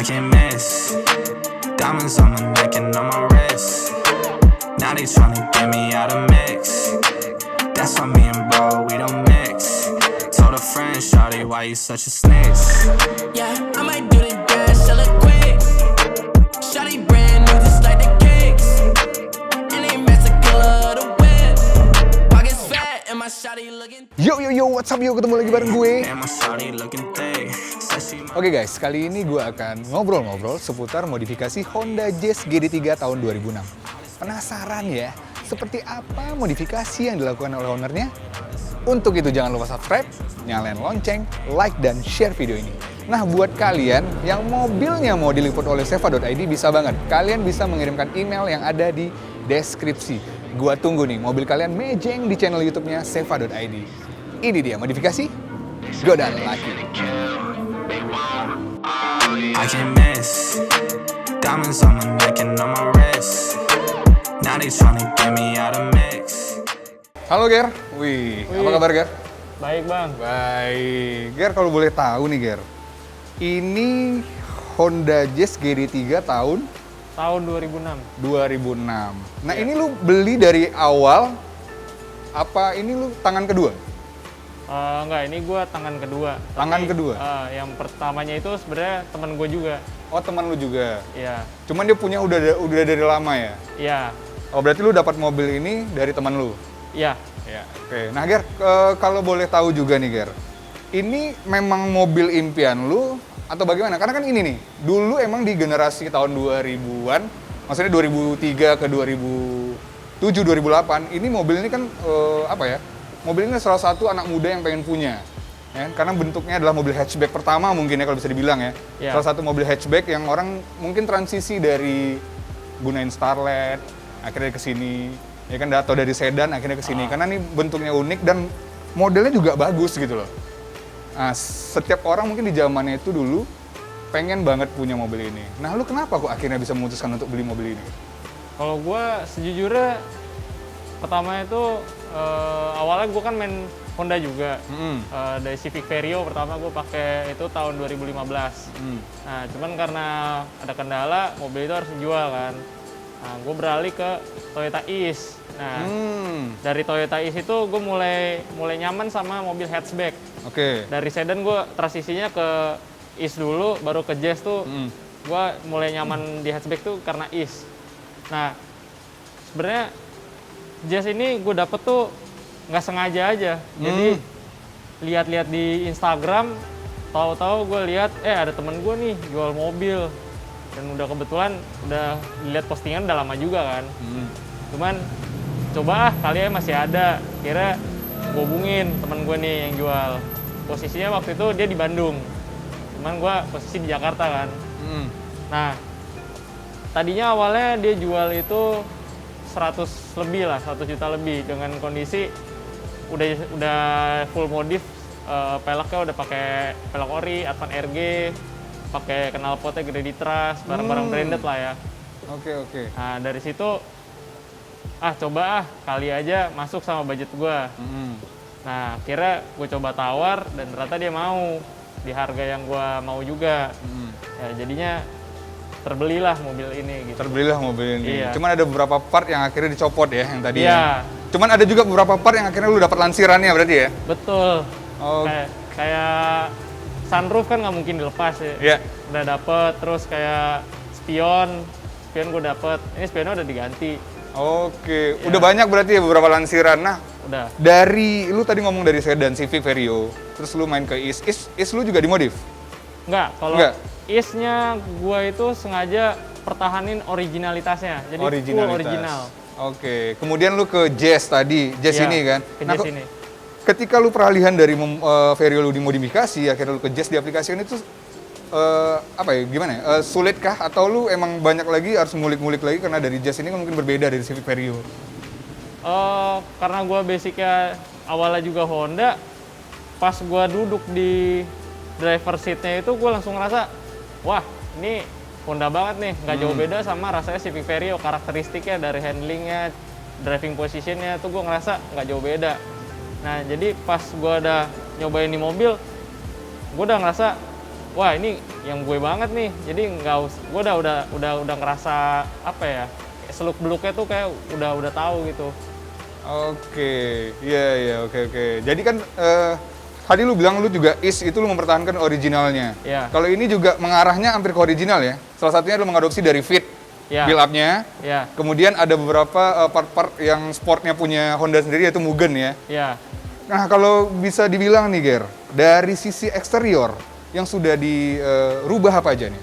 I can't miss. Diamonds on my neck and on my wrist. Now they tryna get me out of mix. That's why me and bro, we don't mix. Told a friend, shawty, why you such a snitch? Yeah, I might do the dash, sell it quick. Shawty brand new, just like the cakes. And they mess a killer of the whip. Pockets fat, and my shawty looking. Yo, what's up yo, ketemu lagi bareng gue. And my shawty looking thick. Said she my Oke guys, kali ini gue akan ngobrol-ngobrol seputar modifikasi Honda Jazz GD3 tahun 2006. Penasaran ya, seperti apa modifikasi yang dilakukan oleh ownernya? Untuk itu jangan lupa subscribe, nyalain lonceng, like, dan share video ini. Nah, buat kalian yang mobilnya mau diliput oleh seva.id bisa banget. Kalian bisa mengirimkan email yang ada di deskripsi. Gua tunggu nih mobil kalian mejeng di channel YouTube-nya seva.id. Ini dia modifikasi Godaan Laki. I can't miss. Diamonds on my neck and on my wrist. Now they tryna get me out of mix. Halo Ger, apa kabar Ger? Baik bang. Baik, Ger kalau boleh tahu nih Ger, ini Honda Jazz GD3 tahun Tahun 2006. 2006. Nah Iya. ini lu beli dari awal, apa ini lu tangan kedua? Enggak, ini gue tangan kedua. Tangan Tapi, kedua? Yang pertamanya itu sebenarnya teman gue juga. Oh teman lu juga. Iya, Cuman dia punya udah dari lama ya? iya, Oh berarti lu dapat mobil ini dari teman lu? iya. Ya. Oke. Nah Ger, kalau boleh tahu juga nih Ger, ini memang mobil impian lu atau bagaimana? Karena kan ini nih, dulu emang di generasi tahun 2000-an, maksudnya 2003 ke 2007, 2008, ini mobil ini kan apa ya? Mobil ini salah satu anak muda yang pengen punya. Ya, karena bentuknya adalah mobil hatchback pertama mungkin ya kalau bisa dibilang ya. Ya. Salah satu mobil hatchback yang orang mungkin transisi dari gunain Starlet, akhirnya ke sini, ya kan, atau dari sedan akhirnya ke sini. Karena ini bentuknya unik dan modelnya juga bagus gitu loh. Nah, setiap orang mungkin di zamannya itu dulu pengen banget punya mobil ini. Nah, lu kenapa kok akhirnya bisa memutuskan untuk beli mobil ini? Kalau gue sejujurnya pertama itu awalnya gue kan main Honda juga. Dari Civic Vario pertama gue pakai itu tahun 2015. Nah, cuman karena ada kendala, mobil itu harus dijual kan. Nah, gue beralih ke Toyota Is. Nah, dari Toyota Is itu gue mulai nyaman sama mobil hatchback. Oke. Dari sedan gue transisinya ke Is dulu, baru ke Jazz tuh. Gue mulai nyaman di hatchback tuh karena Is. Nah, sebenarnya Jazz ini gue dapet tuh nggak sengaja aja. Jadi lihat-lihat di Instagram, tahu-tahu gue lihat ada temen gue nih jual mobil. Dan udah kebetulan udah lihat postingan udah lama juga kan. Cuman coba kali masih ada. Kira gue hubungin temen gue nih yang jual. Posisinya waktu itu dia di Bandung. Cuman gue posisi di Jakarta kan. Nah, tadinya awalnya dia jual itu 100 lebih lah, 100 juta lebih dengan kondisi udah full modif, peleknya udah pakai pelek ori, Advan RG, pakai knalpotnya gede di trust, barang-barang branded lah ya. Oke. Nah dari situ coba kali aja masuk sama budget gua. Nah akhirnya gue coba tawar dan ternyata dia mau di harga yang gua mau juga. Ya jadinya terbelilah mobil ini gitu. Terbelilah mobil ini. Iya. Cuman ada beberapa part yang akhirnya dicopot ya, yang tadi. Iya. Cuman ada juga beberapa part yang akhirnya lu dapat lansirannya berarti ya? Betul. Oh. Kayak sunroof kan nggak mungkin dilepas ya. Iya. Udah dapet, terus kayak spion gue dapet. Ini spionnya udah diganti. Oke. Iya. Udah banyak berarti ya beberapa lansiran. Nah, Udah. dari lu tadi ngomong dari sedan Civic Vario, terus lu main ke Is lu juga dimodif? Enggak, kalau Enggak? Is-nya gue itu sengaja pertahanin originalitasnya. Jadi full original. Oke. Kemudian lu ke Jazz tadi, Jazz Iya, ini kan? ke Nah, Jazz ini. ketika lu peralihan dari Vario lu dimodifikasi, akhirnya lu ke Jazz diaplikasikan itu apa ya, gimana ya? Sulitkah atau lu emang banyak lagi harus ngulik-ngulik lagi karena dari Jazz ini kan mungkin berbeda dari Civic Vario? Karena gue basicnya awalnya juga Honda, pas gue duduk di driver seat-nya itu gue langsung ngerasa, wah ini Honda banget nih, nggak jauh beda sama rasanya Civic Vario, karakteristiknya dari handlingnya, driving positionnya tuh gue ngerasa nggak jauh beda. Nah jadi pas gue udah nyobain di mobil, gue udah ngerasa wah ini yang gue banget nih. Jadi gue udah ngerasa apa ya, seluk beluknya tuh kayak udah tahu gitu. Oke, iya, oke. Jadi kan tadi lu bilang lu juga itu lu mempertahankan originalnya. Iya. Kalau ini juga mengarahnya hampir ke original ya. Salah satunya lu mengadopsi dari Fit Iya. build up-nya. Iya. Kemudian ada beberapa part-part yang sportnya punya Honda sendiri yaitu Mugen ya. Iya. Nah kalau bisa dibilang nih Ger, dari sisi eksterior yang sudah dirubah apa aja nih?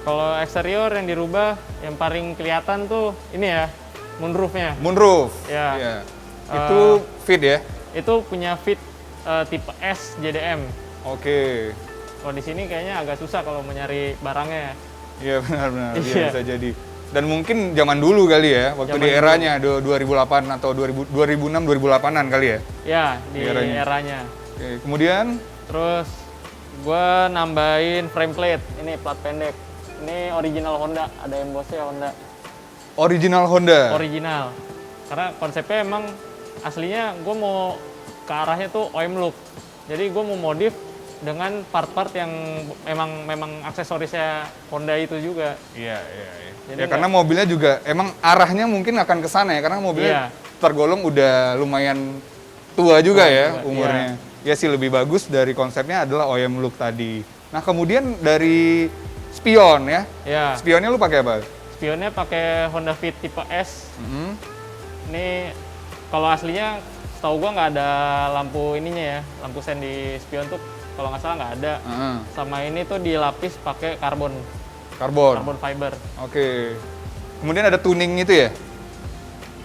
Kalau eksterior yang dirubah, yang paling kelihatan tuh ini ya, moonroof-nya. Moonroof. Ya. Iya. Itu Fit ya? Itu punya Fit tipe S JDM. Oke. Kalau di sini kayaknya agak susah kalau mau nyari barangnya. Iya benar-benar, Iya. iya bisa jadi. Dan mungkin zaman dulu kali ya, waktu Zaman di eranya 2008 atau 2006 2008-an kali ya. Ya, di Eranya. eranya. Oke, kemudian Terus gue nambahin frame plate, ini plat pendek. Ini original Honda, ada embossnya Honda. original Honda. Original. Karena konsepnya emang aslinya gue mau ke arahnya tuh OEM look. Jadi gue mau modif dengan part-part yang memang aksesorisnya Honda itu juga. Iya. Jadi Ya karena mobilnya juga emang arahnya mungkin akan ke sana ya, karena mobilnya tergolong udah lumayan tua juga ya juga, umurnya. Ya sih lebih bagus dari konsepnya adalah OEM look tadi. Nah kemudian dari spion ya, Ya, spionnya lu pakai apa? spionnya pakai Honda Fit tipe S. Mhm. Ini kalau aslinya setahu gua nggak ada lampu ininya ya, lampu sen di spion tuh kalau nggak salah nggak ada. Heeh. Sama ini tuh dilapis pakai karbon Karbon. fiber. Oke. Kemudian ada tuning itu ya?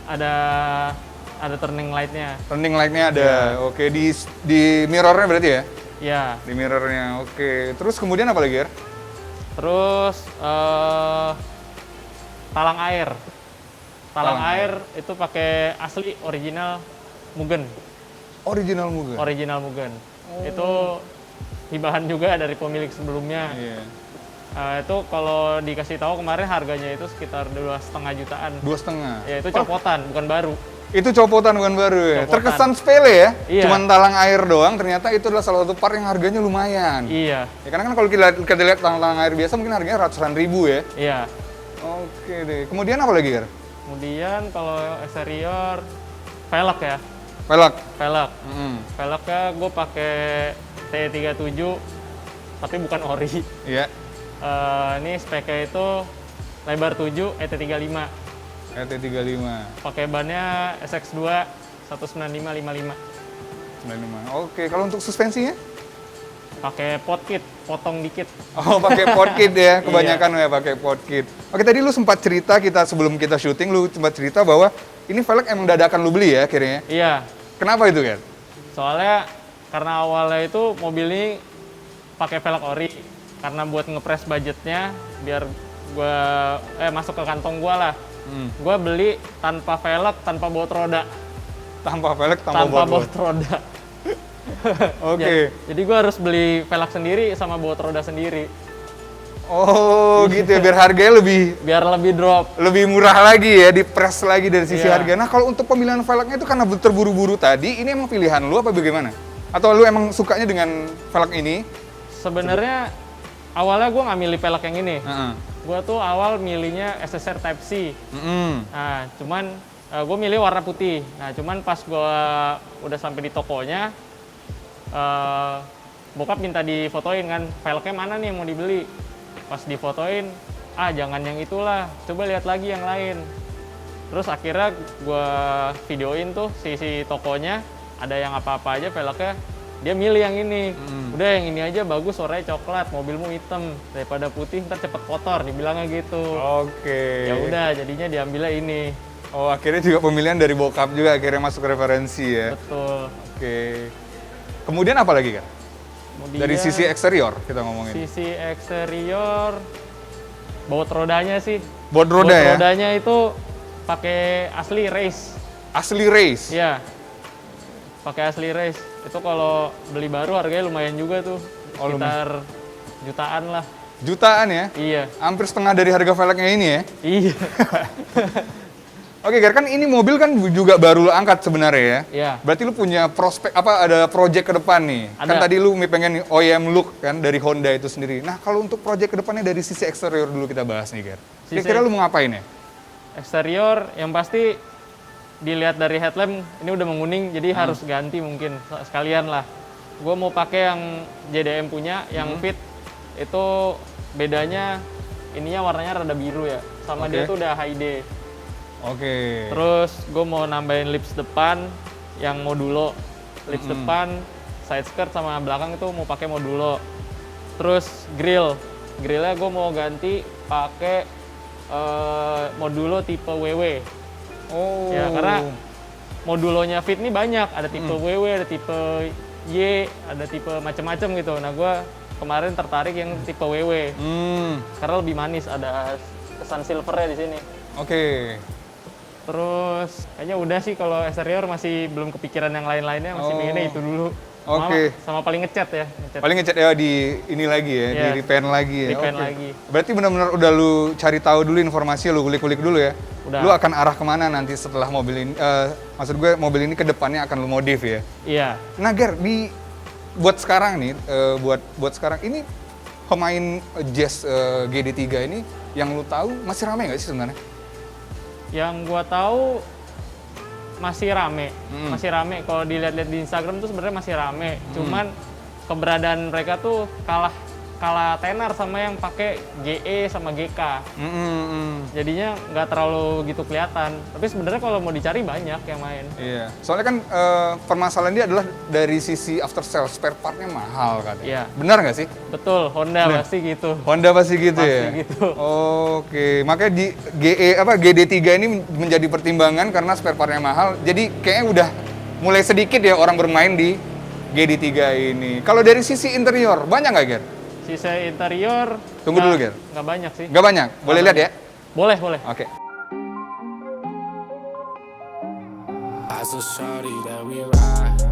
Ada turning light-nya. Turning light-nya ada. Oke, di mirrornya berarti ya? Ya. Di mirrornya. Oke. Terus kemudian apa lagi, Ger? Terus talang air. Talang Talang air itu pakai asli original Mugen. Original Mugen. Original Mugen. Itu hibahan juga dari pemilik sebelumnya. Iya. Itu kalau dikasih tahu kemarin harganya itu sekitar 2,5 jutaan. 2,5. Ya itu copotan, bukan baru. Itu copotan bukan baru ya? Copotan. Terkesan sepele ya? Iya. Cuman talang air doang, ternyata itu adalah salah satu part yang harganya lumayan. Iya, Ya karena kan kalau kita lihat talang air biasa mungkin harganya ratusan ribu ya? iya. Oke deh. Kemudian apa lagi, Ger? Kemudian kalau eksterior velg ya, Velg. velg. Mm-mm. Velgnya gue pakai T37 tapi bukan ori. Iya. Ini speknya itu lebar 7 ET35. ET35. Pakai bannya SX2 195/55. 95. Oke, kalau untuk suspensinya? Pakai pot kit, potong dikit. Oh, pakai pod kit ya, kebanyakan ya pakai pod kit. Oke, tadi lu sempat cerita sebelum kita syuting, lu sempat cerita bahwa ini velg emang dadakan lu beli ya akhirnya. Iya, Kenapa itu, Ger? soalnya karena awalnya itu mobil ini pakai velg ori. Karena buat ngepres budgetnya, biar gue masuk ke kantong gue lah. Gue beli tanpa velg, tanpa baut roda. Tanpa velg, Tanpa tanpa baut roda. Oke. Jadi gue harus beli velg sendiri sama baut roda sendiri. Oh, gitu ya, biar harganya Biar lebih drop. lebih murah lagi ya, dipres lagi dari sisi Iya. harga. Nah, kalau untuk pemilihan velgnya itu karena terburu-buru tadi, ini emang pilihan lu apa bagaimana? Atau lu emang sukanya dengan velg ini? Sebenarnya awalnya gue nggak milih velg yang ini. Heeh. Gue tuh awal milihnya SSR Type C. Nah, cuman gue milih warna putih. Nah, cuman pas gue udah sampai di tokonya, bokap minta difotoin kan, velgnya mana nih yang mau dibeli. Pas difotoin, jangan yang itulah, coba lihat lagi yang lain. Terus akhirnya gue videoin tuh si tokonya, ada yang apa-apa aja velgnya, dia milih yang ini. Udah yang ini aja bagus, warnanya coklat, mobilmu hitam, daripada putih ntar cepet kotor, dibilangnya gitu. Oke. Ya udah, jadinya diambilnya ini. Oh, akhirnya juga pemilihan dari bokap juga akhirnya masuk referensi ya. Betul. Oke. Kemudian apa lagi, Kak? Kemudian Dari sisi eksterior kita ngomongin. sisi eksterior, baut rodanya sih. Baut roda ya? Rodanya itu pakai asli race. Asli race. Iya. Pakai asli race. Itu kalau beli baru harganya lumayan juga tuh. Oh, Sekitar jutaan lah. Jutaan ya? Iya. Hampir setengah dari harga velgnya ini ya? Iya. Oke, Ger, kan ini mobil kan juga baru lo angkat sebenarnya ya? Iya. Berarti lu punya prospek, ada project ke depan nih? Kan Ada. tadi lu pengen OEM look kan dari Honda itu sendiri. Nah, kalau untuk project ke depannya dari sisi eksterior dulu kita bahas nih, Ger. Kira-kira lu mau ngapain ya? Eksterior yang pasti dilihat dari headlamp ini udah menguning, jadi harus ganti mungkin sekalian lah. Gue mau pakai yang JDM punya, yang fit itu bedanya ininya warnanya rada biru ya, sama Oke. dia tuh udah high day. Oke. Terus gue mau nambahin lips depan yang modulo, lips depan, side skirt sama belakang itu mau pakai modulo. Terus grillnya gue mau ganti pakai modulo tipe WW. Oh. Ya karena modulonya fit nih banyak, ada tipe WW, ada tipe Y, ada tipe macam-macam gitu. Nah gue kemarin tertarik yang tipe WW karena lebih manis, ada kesan silvernya di sini. Oke. Terus kayaknya udah sih kalau eksterior masih belum kepikiran yang lain-lainnya, masih pengennya itu dulu. Oke. Sama paling ngecat ya. Paling ngecat ya di ini lagi ya, Iya. di repaint lagi ya. Repaint Oke. lagi. Berarti benar-benar udah lu cari tahu dulu informasi, lu kulik-kulik dulu ya. Udah. Lu akan arah kemana nanti setelah mobil ini? Maksud gue mobil ini ke depannya akan lu modif ya. Iya. Nah, Ger, buat sekarang nih, buat sekarang ini pemain Jazz GD3 ini yang lu tahu masih ramai nggak sih sebenarnya? Yang gua tahu masih rame. Masih rame. Kalau dilihat-lihat di Instagram tuh sebenarnya masih rame. Cuman keberadaan mereka tuh kalah tenar sama yang pakai GE sama GK. Jadinya nggak terlalu gitu kelihatan. Tapi sebenarnya kalau mau dicari banyak yang main. Iya. Soalnya kan permasalahan dia adalah dari sisi after sales spare part-nya mahal katanya. Iya. Benar nggak sih? Betul, Honda pasti gitu. Honda pasti gitu ya? Pasti gitu. Oke, makanya di GD3 ini menjadi pertimbangan karena spare part-nya mahal. Jadi kayaknya udah mulai sedikit ya orang bermain di GD3 ini. Kalau dari sisi interior, banyak nggak, Ger? Sisa interior Tunggu dulu, Ger. nggak banyak sih. Nggak banyak? Boleh lihat ya? Boleh. Oke. I saw shawty that we ride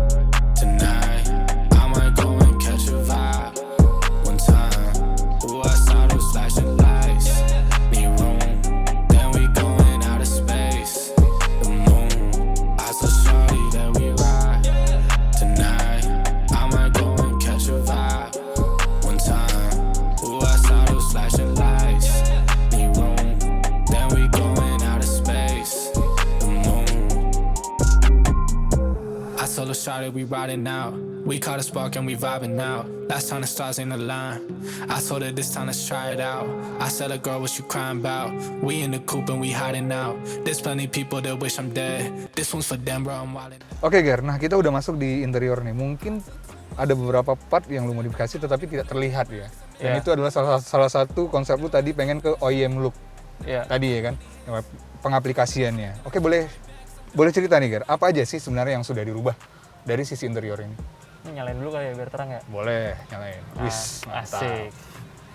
tonight. I might go and catch a vibe one time. Ooh, I saw those flashing lights. Need room, then we going out of space. The moon. I saw shawty that we ride tonight. I might go and catch a vibe one time. Ooh, I saw those flashing lights. Need room, then we going out of space. The moon. I told her shawty we riding out. We caught a spark and we vibing now. Last time the stars ain't aligned. I told her this time let's try it out. I said, "A girl, what you crying about? We in the coupe and we hiding out. There's plenty people that wish I'm dead. This one's for them, bro. I'm wildin'." Oke, Ger. Nah, kita udah masuk di interior nih. Mungkin ada beberapa part yang lu modifikasi tetapi tidak terlihat ya. Dan Iya. itu adalah salah satu konsep lu tadi pengen ke OEM look. Iya. Tadi ya kan, pengaplikasiannya. Oke, boleh cerita nih, Ger. Apa aja sih sebenarnya yang sudah dirubah dari sisi interior ini? Ini nyalain dulu kali ya biar terang ya. Boleh, nyalain. Wis, mantap. Asik.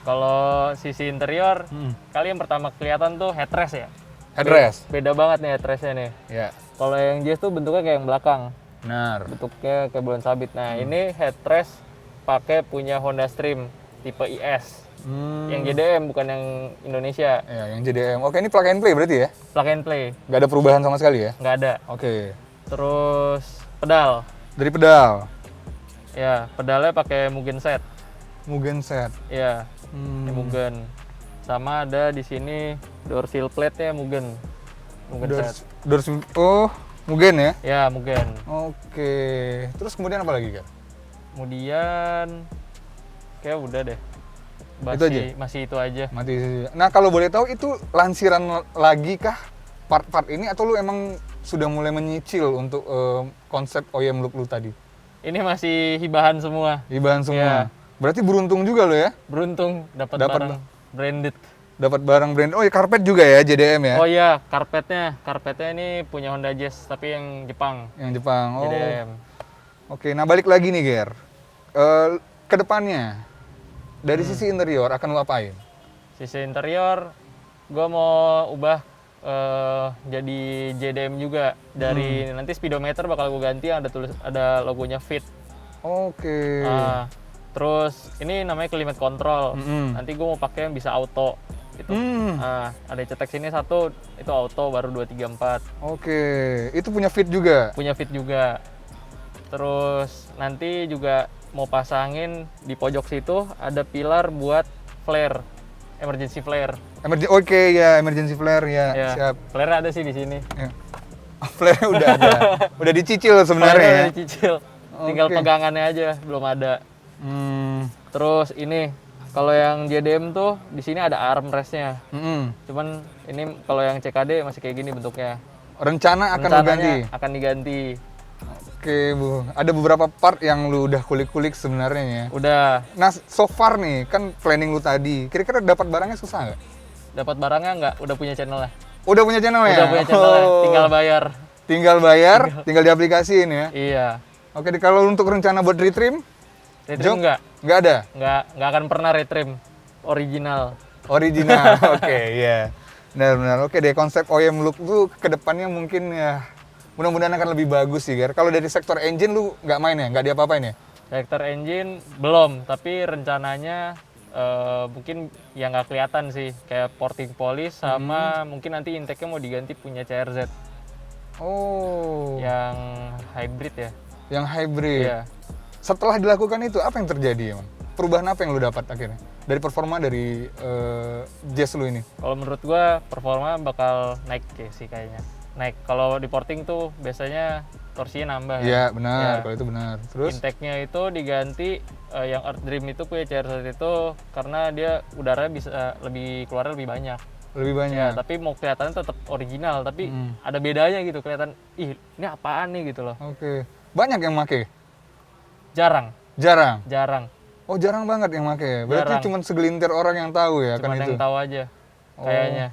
Kalau sisi interior, kali yang pertama kelihatan tuh headrest ya. Headrest. Beda banget nih headrestnya nih. Ya, Kalau yang Jazz tuh bentuknya kayak yang belakang, benar. bentuknya kayak bulan sabit. Nah ini headrest pakai punya Honda Stream tipe IS, yang JDM bukan yang Indonesia. Ya, yang JDM. Oke, ini plug and play berarti ya? Plug and play, Nggak ada perubahan sama sekali ya? nggak ada. Oke. Terus pedal, Dari pedal, ya pedalnya pakai Mugen set, Mugen set. ya ini Mugen. Sama ada di sini door seal plate-nya Mugen set. Oh, Mugen ya? Ya Mugen. Oke. Terus kemudian apa lagi, Kak? Kemudian kayak udah deh. Itu aja? Masih itu aja. Mati. Nah, kalau boleh tahu itu lansiran lagi kah part-part ini atau lu emang sudah mulai menyicil untuk konsep OEM look lu tadi? Ini masih hibahan semua. Ibahan semua. Iya. Berarti beruntung juga lo ya? Beruntung dapat Dapat barang branded. Dapat barang brand. Oh ya, karpet juga ya JDM ya? Oh iya, karpetnya ini punya Honda Jazz tapi yang Jepang. Yang Jepang. Oh. JDM. Oke, nah balik lagi nih, Ger. Ke depannya dari sisi interior akan lu apain? Sisi interior, gue mau ubah jadi JDM juga. Dari nanti speedometer bakal gue ganti yang ada logonya Fit. Oke. Terus ini namanya climate control. Nanti gue mau pakai yang bisa auto. itu. Ada cetek sini satu, itu auto baru 234. Oke, itu punya fit juga. Punya fit juga. Terus nanti juga mau pasangin di pojok situ ada pilar buat flare, emergency flare. Oke ya, emergency flare ya, Ya, siap. flare ada sih di sini. Ya. Flare udah ada, udah dicicil sebenarnya Flare ya. udah dicicil. Tinggal Oke. pegangannya aja, belum ada. Terus ini kalau yang JDM tuh di sini ada armrestnya. Cuman ini kalau yang CKD masih kayak gini bentuknya. Rencana akan Rencananya diganti. akan diganti. Oke Bu, ada beberapa part yang lu udah kulik-kulik sebenarnya ya. Udah Nah, so far nih, kan planning lu tadi, kira-kira dapat barangnya susah nggak? dapat barangnya nggak? Udah punya channel lah. Udah punya channel ya? Udah punya channel lah. Tinggal bayar. Tinggal bayar, tinggal diaplikasiin ya. Iya. Oke, kalau untuk rencana buat retrim, Retrim Jok? Nggak ada? nggak akan pernah retrim original. Original, oke, iya. Benar-benar, oke deh, konsep OEM look tuh ke depannya mungkin ya, mudah-mudahan akan lebih bagus sih, Gar. Kalau dari sektor engine lu nggak main ya? Nggak diapa-apain ya? Sektor engine belum, tapi rencananya mungkin yang nggak kelihatan sih, kayak porting polish sama mungkin nanti intake-nya mau diganti punya CRZ Oh, yang hybrid ya. yang hybrid. Iya. Setelah dilakukan itu, apa yang terjadi, Emang? Perubahan apa yang lu dapat akhirnya? Dari performa dari Jazz lu ini? Kalau menurut gua performa bakal naik sih kayaknya. Naik. Kalau di porting tuh biasanya torsinya nambah. Iya, benar. Ya. Kalau itu benar. Terus? Intake-nya itu diganti yang Earth Dream itu punya CRZ itu karena dia udara bisa keluarnya lebih banyak. Lebih banyak. Ya, tapi mau kelihatannya tetap original, tapi ada bedanya gitu, kelihatan ih ini apaan nih gitu loh. Oke. Banyak yang make? Jarang. Jarang. Oh, jarang banget yang make ya. Berarti Jarang. cuma segelintir orang yang tahu ya Cuman kan itu. yang tahu aja kayaknya.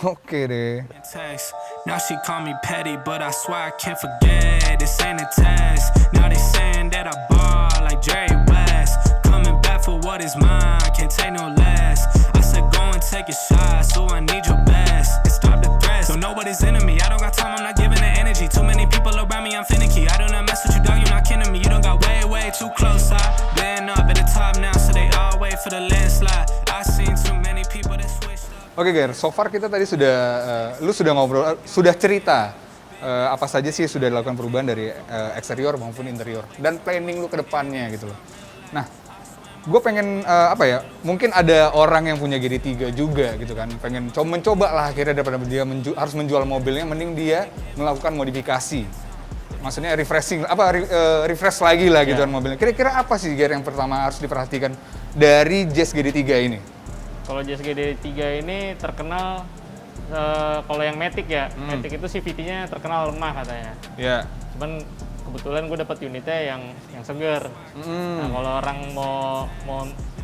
Oke deh. text. Now she call me petty, but I swear I can't forget. This ain't a test. Now they saying that I ball like Jerry West. Coming back for what is mine, can't take no less. I said go and take a shot, so I need your best. And stop the threats, so nobody's into me. I don't got time, I'm not giving the energy. Too many people around me, I'm finicky. I do not mess with you, dog, you're not kidding me. You don't got way too close. I've been up at the top now, so they all wait for the landslide. I seen too many people that switched up. Oke, Ger. So far kita tadi sudah, lu sudah ngobrol, sudah cerita apa saja sih sudah dilakukan perubahan dari eksterior maupun interior dan planning lu ke depannya gitu loh. Nah, gue pengen mungkin ada orang yang punya GD3 juga gitu kan, pengen mencoba lah akhirnya daripada dia harus menjual mobilnya, mending dia melakukan modifikasi. Maksudnya refreshing, refresh lagi lah gitu kan mobilnya. Kira-kira apa sih, Ger, yang pertama harus diperhatikan dari Jazz GD3 ini? Kalau Jazz GD3 ini terkenal kalau yang Matic ya, Matic itu CVT-nya terkenal lemah katanya. Ya. Cuman kebetulan gue dapet unitnya yang seger. Nah, kalau orang mau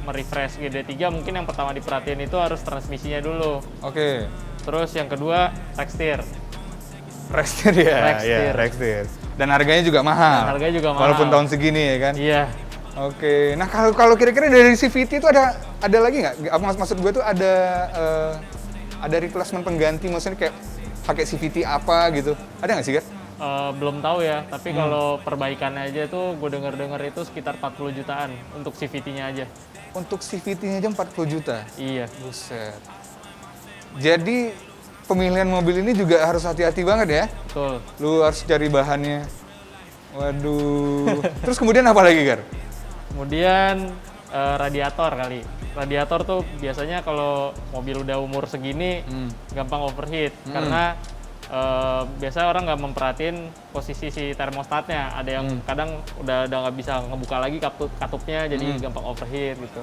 merefresh GD3 mungkin yang pertama diperhatiin itu harus transmisinya dulu. Oke. Terus yang kedua Rextir. Rextir ya, Rextir. ya, Rextir. Dan harganya juga mahal. Dan harganya juga mahal. Walaupun tahun segini ya kan. Iya. Oke. Nah kalau kira-kira dari CVT itu ada lagi nggak? Maksud gue tuh ada replacement pengganti, maksudnya kayak pakai CVT apa gitu? Ada nggak sih, Gar? Belum tahu ya, tapi kalau perbaikannya aja tuh gue denger itu sekitar 40 jutaan untuk CVT-nya aja. Untuk CVT-nya aja 40 juta. Iya. Buset. Jadi pemilihan mobil ini juga harus hati-hati banget ya. Betul. Lu harus cari bahannya. Waduh. Terus kemudian apa lagi, Gar? Kemudian radiator kali. Radiator tuh biasanya kalau mobil udah umur segini gampang overheat karena biasa orang nggak memperhatiin posisi si termostatnya. Ada yang kadang udah nggak bisa ngebuka lagi katupnya jadi gampang overheat gitu.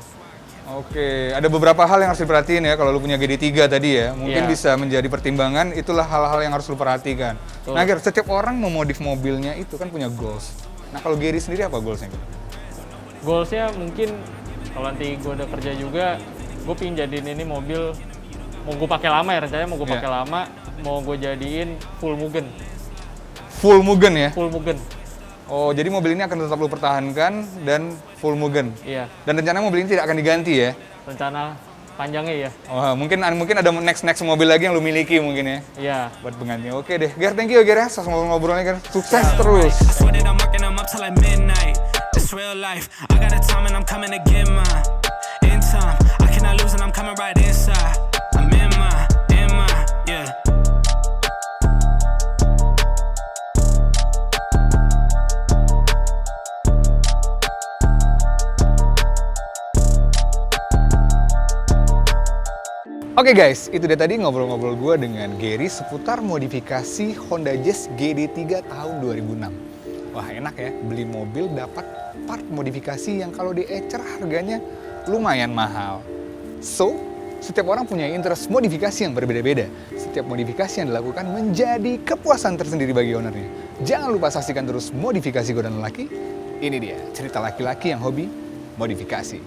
Oke, ada beberapa hal yang harus diperhatiin ya kalau lu punya GD3 tadi ya. Mungkin Iya. bisa menjadi pertimbangan, itulah hal-hal yang harus lu perhatikan. Betul. Nah, Ger, setiap orang memodif mobilnya itu kan punya goals. Nah, kalau Gary sendiri apa goalsnya? Goalsnya mungkin kalau nanti gue udah kerja juga, gue pingin jadiin ini mobil, mau gue pakai lama ya rencananya, mau gue pakai lama, mau gue jadiin full Mugen. Full Mugen ya? Full Mugen. Oh, jadi mobil ini akan tetap lu pertahankan dan full Mugen. Iya. Dan rencana mobil ini tidak akan diganti ya? Rencana panjangnya ya. Oh, mungkin ada next mobil lagi yang lu miliki mungkin ya? Iya. Buat pengganti. Oke deh, Ger, thank you Ger ya, ngobrol-ngobrolnya Ger. Sukses terus. I swear that I'm working them up till like midnight. That's real life. I got a time and I'm coming to get mine. In time, I cannot lose and I'm coming right inside. I'm in my, yeah. Oke guys, itu dia tadi ngobrol-ngobrol gue dengan Gary seputar modifikasi Honda Jazz GD3 tahun 2006. Wah enak ya, beli mobil dapat part modifikasi yang kalau diecer harganya lumayan mahal. So, setiap orang punya interest modifikasi yang berbeda-beda. Setiap modifikasi yang dilakukan menjadi kepuasan tersendiri bagi ownernya. Jangan lupa saksikan terus Modifikasi Godaan Lelaki. Ini dia cerita laki-laki yang hobi modifikasi.